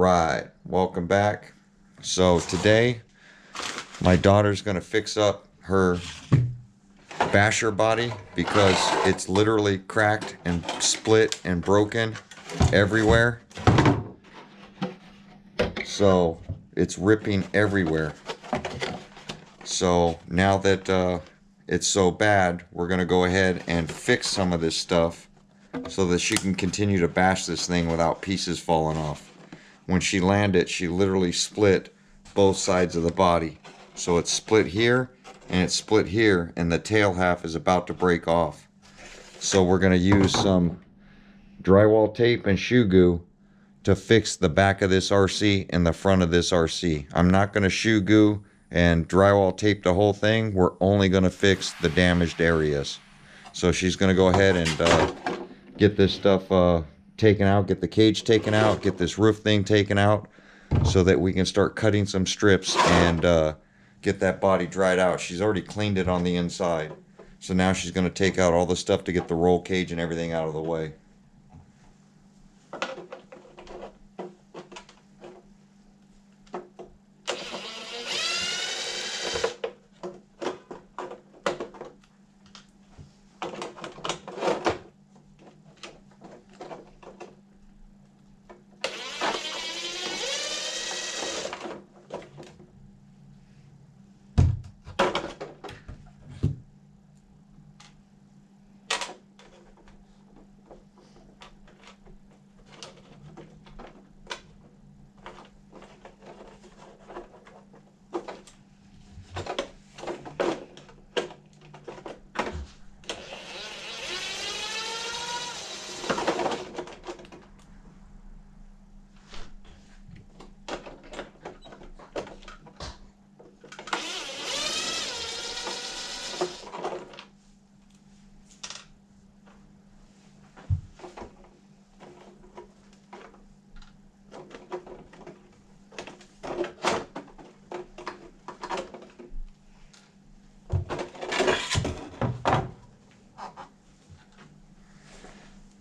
Alright, welcome back. So today my daughter's gonna fix up her basher body because it's literally cracked and split and broken everywhere. So it's ripping everywhere. So now that it's so bad, we're gonna go ahead and fix some of this stuff so that she can continue to bash this thing without pieces falling off. When she landed, she literally split both sides of the body. So it's split here and it's split here, and the tail half is about to break off. So we're going to use some drywall tape and shoe glue to fix the back of this RC and the front of this RC. I'm not going to shoe glue and drywall tape the whole thing. We're only going to fix the damaged areas. So she's going to go ahead and get this stuff taken out, get the cage taken out, get this roof thing taken out so that we can start cutting some strips and get that body dried out. She's already cleaned it on the inside. So now she's going to take out all the stuff to get the roll cage and everything out of the way.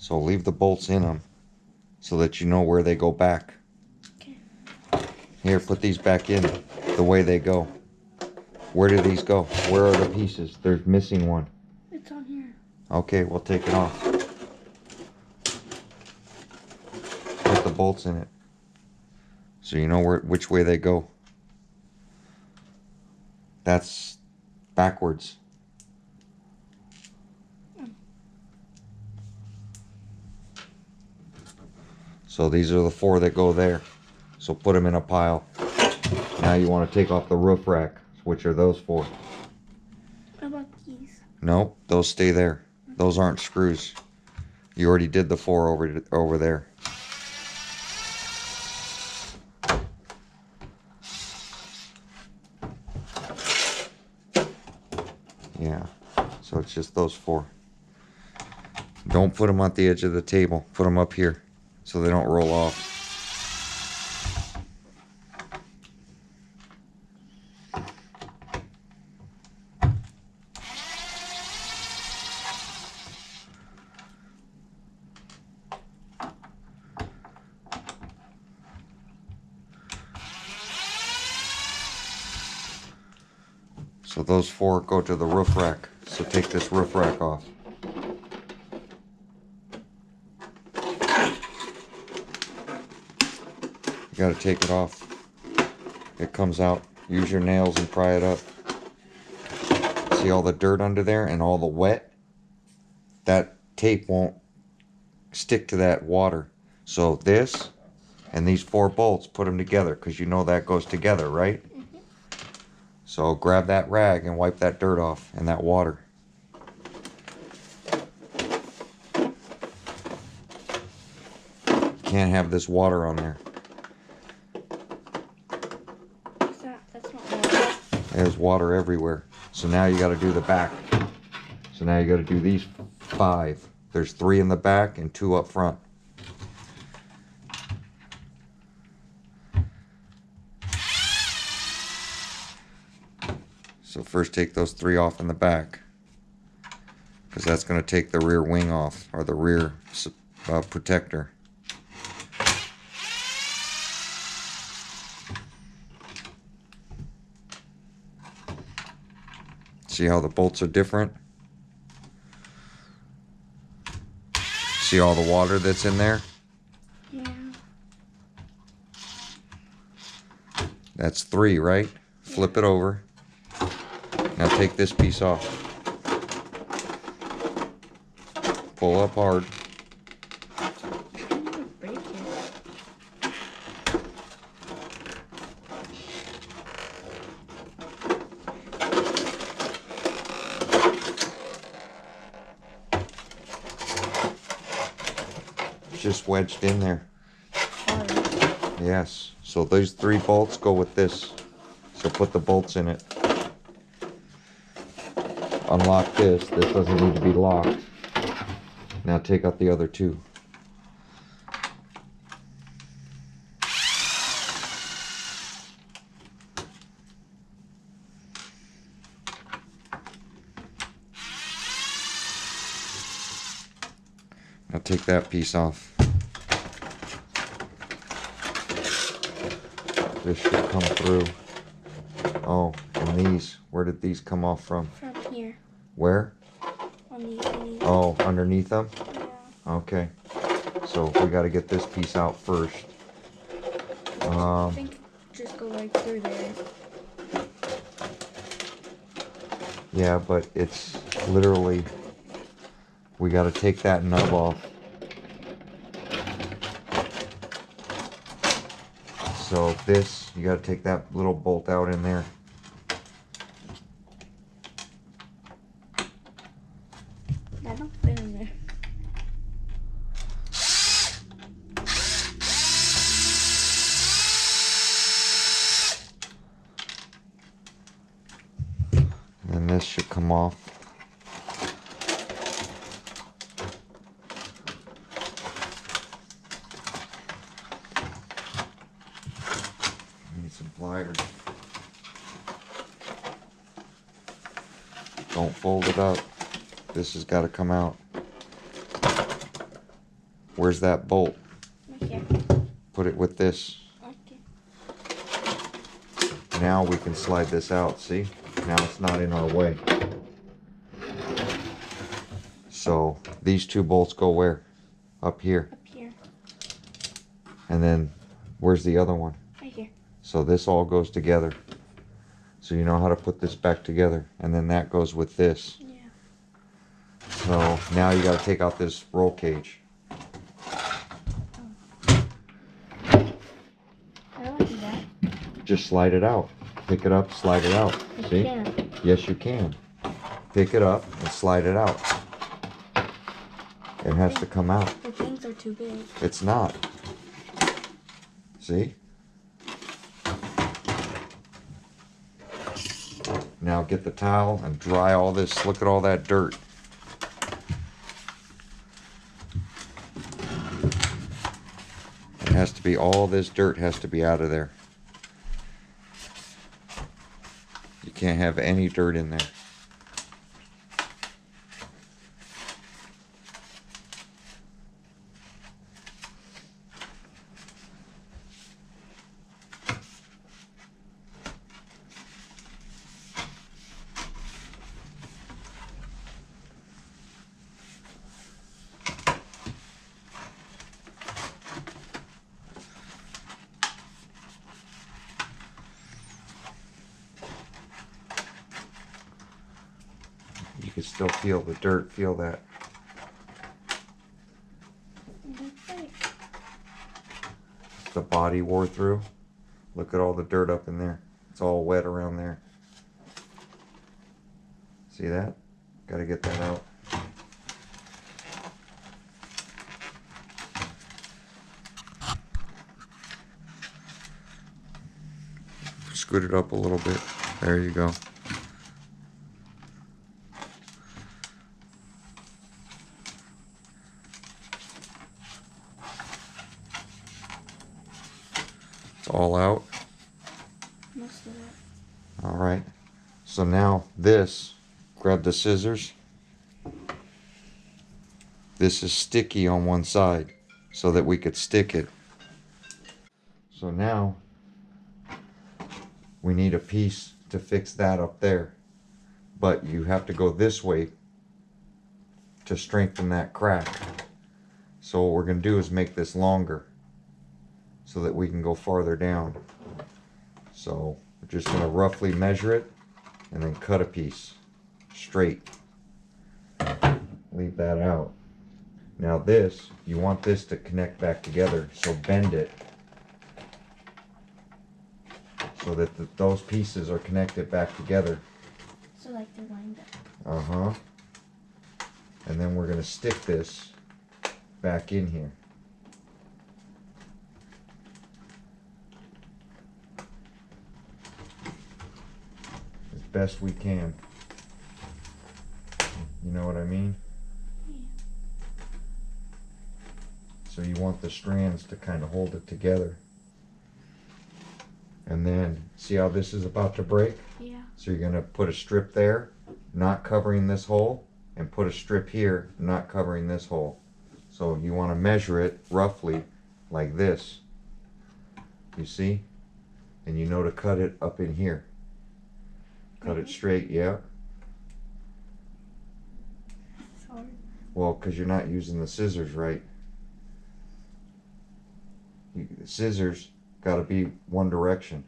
So leave the bolts in them so that you know where they go back. Okay. Here, put these back in the way they go. Where do these go? Where are the pieces? There's missing one. It's on here. Okay, we'll take it off. Put the bolts in it so you know which way they go. That's backwards. So these are the 4 that go there. So put them in a pile. Now you want to take off the roof rack. Which are those 4? What about these? Nope, those stay there. Those aren't screws. You already did the 4 over there. Yeah, so it's just those 4. Don't put them at the edge of the table. Put them up here so they don't roll off. So those 4 go to the roof rack. So take this roof rack off. You gotta take it off. It comes out. Use your nails and pry it up. See all the dirt under there and all the wet? That tape won't stick to that water. So this and these 4 bolts, put them together because you know that goes together, right? So grab that rag and wipe that dirt off and that water. Can't have this water on there. What's that? That's not water. There's water everywhere. So now you got to do the back. So now you got to do these 5. There's 3 in the back and 2 up front. So first take those 3 off in the back, because that's going to take the rear wing off, or the rear protector. See how the bolts are different? See all the water that's in there? Yeah. That's 3, right? Flip it over. Now take this piece off. Pull up hard. I'm gonna break it. It's just wedged in there. Alright. Yes. So those 3 bolts go with this. So put the bolts in it. Unlock this. This doesn't need to be locked. Now take out the other 2. Now take that piece off. This should come through. Oh, and these. Where did these come off from? From here. Where? On these thingies. Oh, underneath them? Yeah. Okay. So we got to get this piece out first. I think just go right through there. Yeah, but it's literally, we got to take that nub off. So this, you got to take that little bolt out in there. That don't fit in there. And this should come off. Need some pliers. Don't fold it up. This has got to come out. Where's that bolt? Right here. Put it with this. Okay. Now we can slide this out, see? Now it's not in our way. So these 2 bolts go where? Up here. Up here. And then where's the other one? Right here. So this all goes together. So you know how to put this back together. And then that goes with this. Yeah. So now you got to take out this roll cage. I don't do that. Just slide it out. Pick it up, slide it out. I See? can't. Yes, you can. Pick it up and slide it out. It has to come out. The things are too big. It's not. See? Now get the towel and dry all this. Look at all that dirt. It has to be, all this dirt has to be out of there. You can't have any dirt in there. You can still feel the dirt, feel that. The body wore through. Look at all the dirt up in there. It's all wet around there. See that? Got to get that out. Scoot it up a little bit. There you go. It's all out. Most of it. All right. So now this, grab the scissors. This is sticky on one side so that we could stick it. So now we need a piece to fix that up there. but you have to go this way to strengthen that crack. So what we're going to do is make this longer so that we can go farther down. So we're just going to roughly measure it and then cut a piece straight. Leave that out. Now this, you want this to connect back together, so bend it so that those pieces are connected back together. So like they're lined up. Uh-huh. And then we're going to stick this back in here. As best we can. You know what I mean? Yeah. So you want the strands to kind of hold it together. And then, see how this is about to break? Yeah. So you're going to put a strip there, not covering this hole, and put a strip here, not covering this hole. So you want to measure it roughly like this. You see? And you know to cut it up in here. Cut it straight, yeah. Sorry. Well, because you're not using the scissors right. The scissors got to be one direction.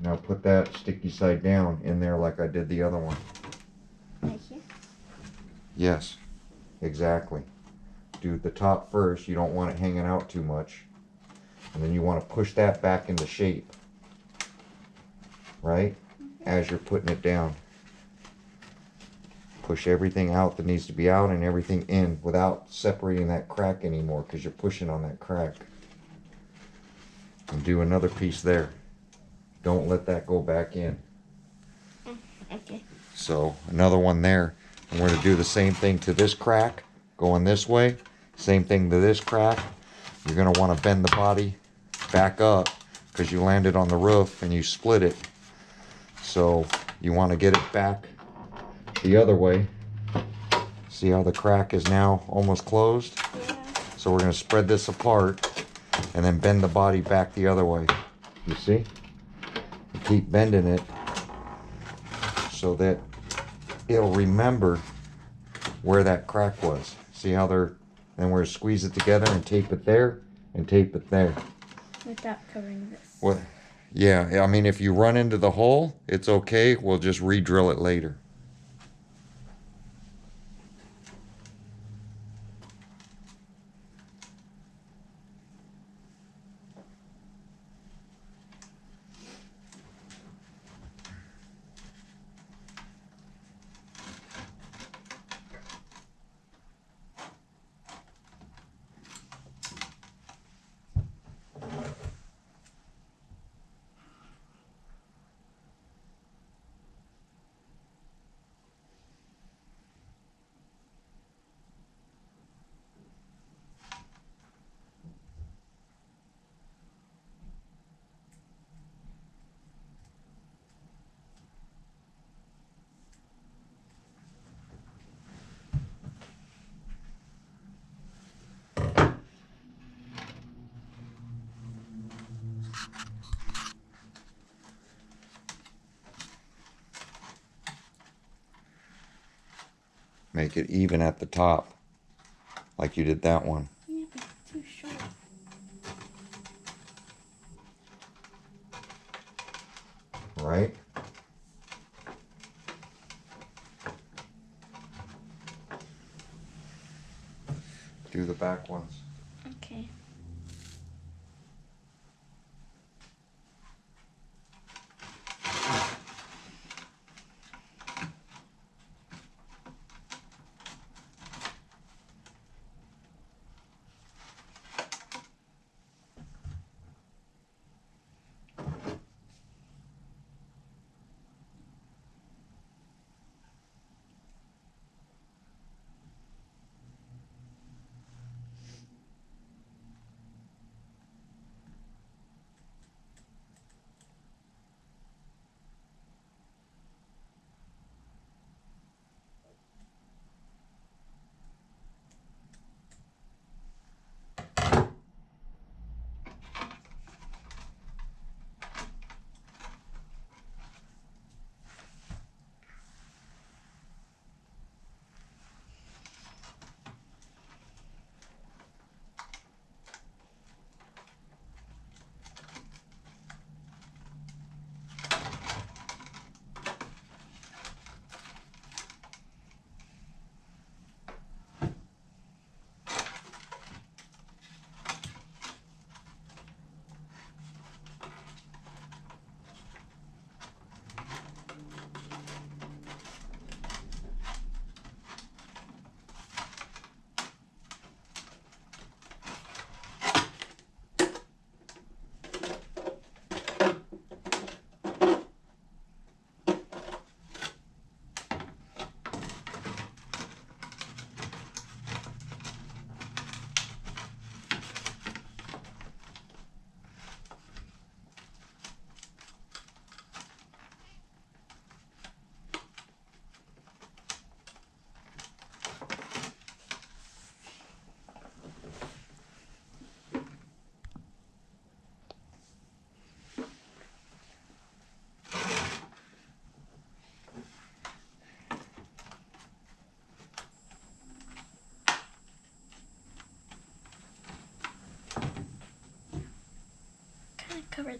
Now put that sticky side down in there like I did the other one. Right here? Yes, exactly. Do the top first. You don't want it hanging out too much. And then you want to push that back into shape. Right? As you're putting it down. Push everything out that needs to be out and everything in without separating that crack anymore because you're pushing on that crack. And do another piece there. Don't let that go back in. Okay. So another one there. And we're going to do the same thing to this crack. Going this way. Same thing to this crack. You're going to want to bend the body back up because you landed on the roof and you split it. So you want to get it back the other way. See how the crack is now almost closed? Yeah. So we're going to spread this apart and then bend the body back the other way. You see? You keep bending it so that it'll remember where that crack was. See how they're, then we're going to squeeze it together and tape it there and tape it there. Without covering this. What? Yeah, I mean, if you run into the hole, it's okay. We'll just re-drill it later. Make it even at the top, like you did that one. Yeah, but it's too short. Right? Do the back ones. Okay.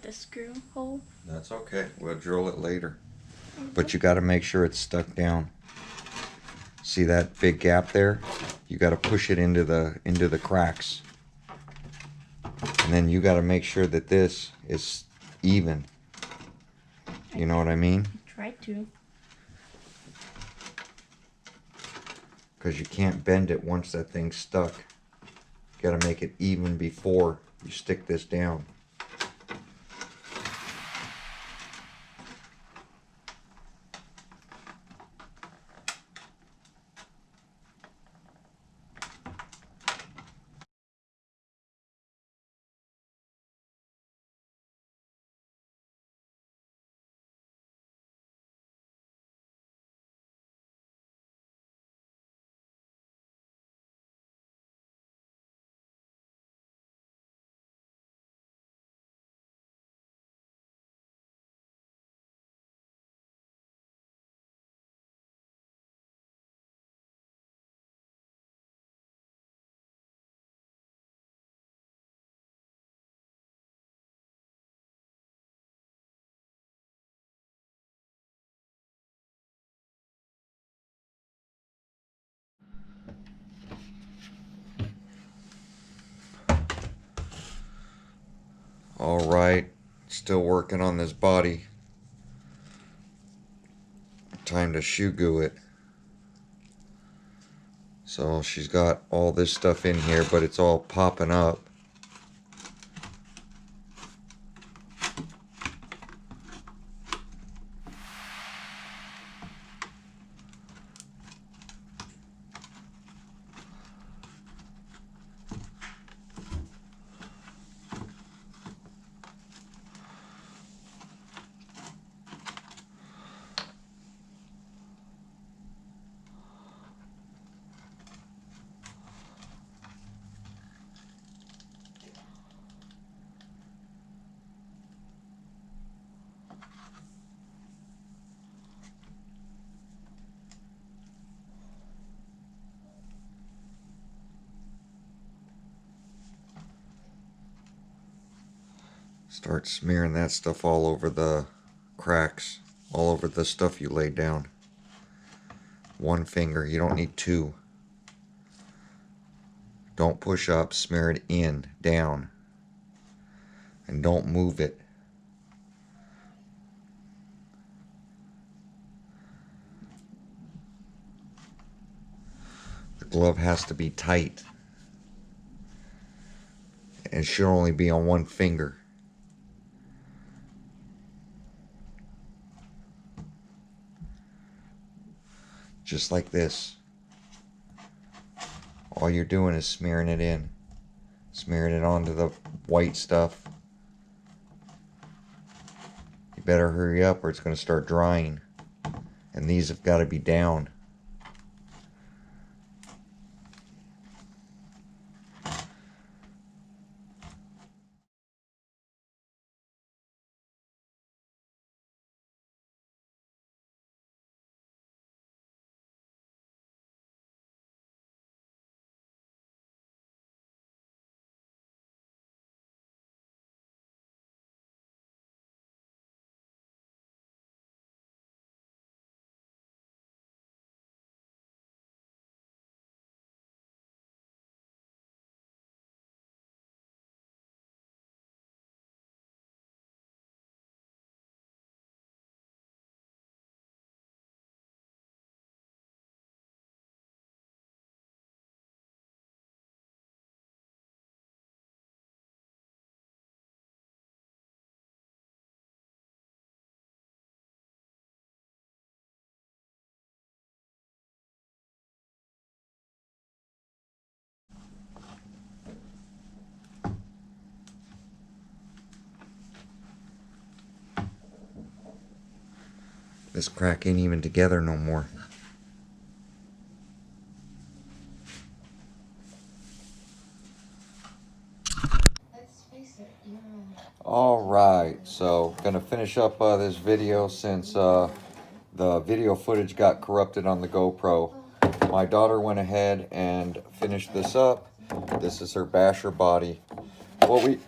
with the screw hole. That's okay. We'll drill it later. But you got to make sure it's stuck down. See that big gap there? You got to push it into the cracks. And then you got to make sure that this is even. You know what I mean? Try to. Because you can't bend it once that thing's stuck. You got to make it even before you stick this down. All right, still working on this body. Time to shoe glue it. So she's got all this stuff in here, but it's all popping up. Start smearing that stuff all over the cracks, all over the stuff you laid down. One finger, you don't need two. Don't push up, smear it in, down. And don't move it. The glove has to be tight. And it should only be on one finger. Just like this. All you're doing is smearing it in. Smearing it onto the white stuff. You better hurry up or it's going to start drying. And these have got to be down. This crack ain't even together no more. Alright, so gonna finish up this video since the video footage got corrupted on the GoPro. My daughter went ahead and finished this up. This is her basher body. What we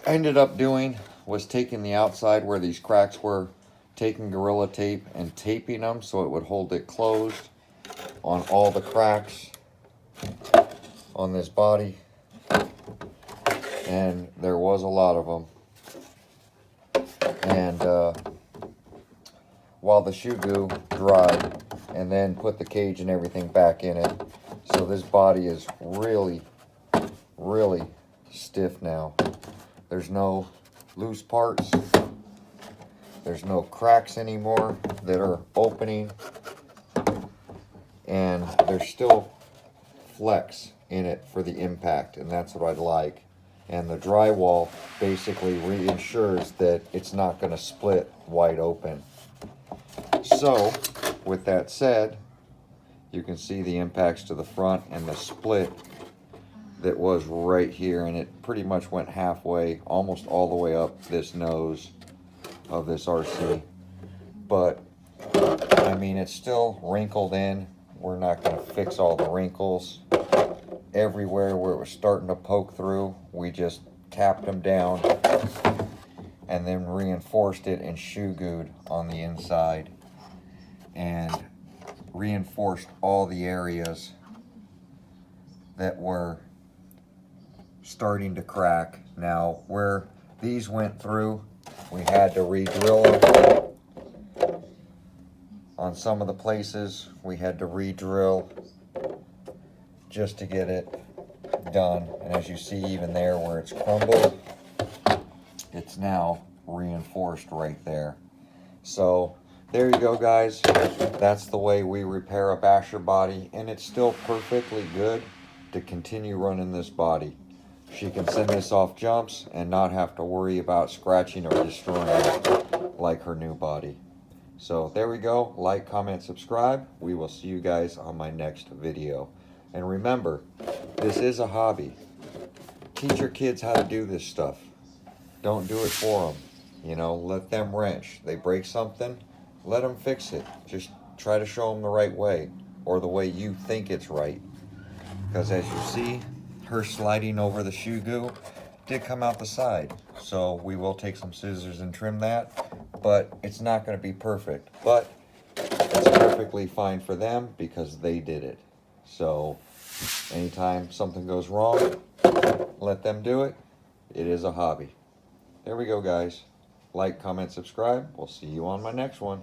ended up doing was taking the outside where these cracks were, taking Gorilla Tape and taping them so it would hold it closed on all the cracks on this body. And there was a lot of them. And while the shoe goo dried, and then put the cage and everything back in it. So this body is really, really stiff now. There's no loose parts. There's no cracks anymore that are opening. And there's still flex in it for the impact, and that's what I'd like. And the drywall basically reassures that it's not going to split wide open. So, with that said, you can see the impacts to the front and the split that was right here, and it pretty much went halfway, almost all the way up this nose of this RC. But, I mean, it's still wrinkled in. We're not going to fix all the wrinkles. Everywhere where it was starting to poke through, we just tapped them down and then reinforced it and shoe gooed on the inside and reinforced all the areas that were starting to crack. Now, where these went through, we had to re-drill them. On some of the places, we had to re-drill just to get it done. And as you see, even there where it's crumbled, it's now reinforced right there. So there you go, guys. That's the way we repair a basher body, and it's still perfectly good to continue running this body. She can send this off jumps and not have to worry about scratching or destroying it like her new body. So there we go. Like, comment, subscribe. We will see you guys on my next video. And remember, this is a hobby. Teach your kids how to do this stuff. Don't do it for them. You know, let them wrench. They break something, let them fix it. Just try to show them the right way, or the way you think it's right. Because as you see, her sliding over the shoe goo did come out the side. So we will take some scissors and trim that, but it's not going to be perfect. But it's perfectly fine for them because they did it. So anytime something goes wrong, let them do it. It is a hobby. There we go, guys. Like, comment, subscribe. We'll see you on my next one.